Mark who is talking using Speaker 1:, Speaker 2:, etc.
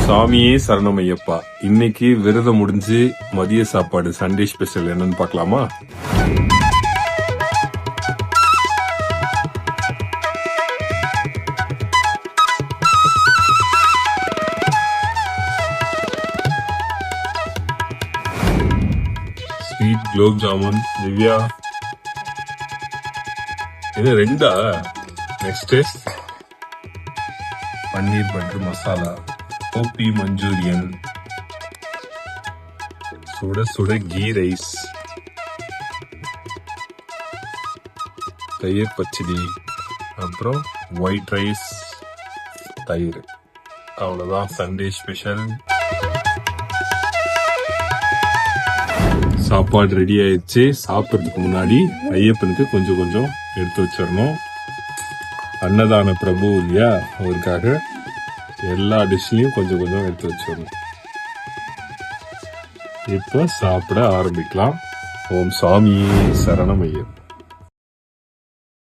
Speaker 1: சாமியே சரணம் ஐயப்பா. இன்னைக்கு விரதம் முடிஞ்சு மதிய சாப்பாடு சண்டே ஸ்பெஷல் என்னன்னு பார்க்கலாமா? ஸ்வீட் குலோப் ஜாமுன். திவ்யா இது ரெண்டா? நெக்ஸ்ட் பன்னீர் பட்டர் மசாலா, கோபி மஞ்சூரியன், சுட சுட கீ ரைஸ், தயிர் பச்சடி, அப்புறம் ஒயிட் ரைஸ், தயிர். அவ்வளோதான் சண்டே ஸ்பெஷல். சாப்பாடு ரெடி ஆயிடுச்சு. சாப்பிட்றதுக்கு முன்னாடி ஐயப்பனுக்கு கொஞ்சம் கொஞ்சம் எடுத்து வச்சிடணும். அன்னதான பிரபு இல்லையா, அவருக்காக எல்லா டிஷ்லையும் கொஞ்சம் கொஞ்சம் எடுத்து வச்சிடணும். இப்போ சாப்பிட ஆரம்பிக்கலாம். ஓம் சாமியே சரணம் ஐயப்பா.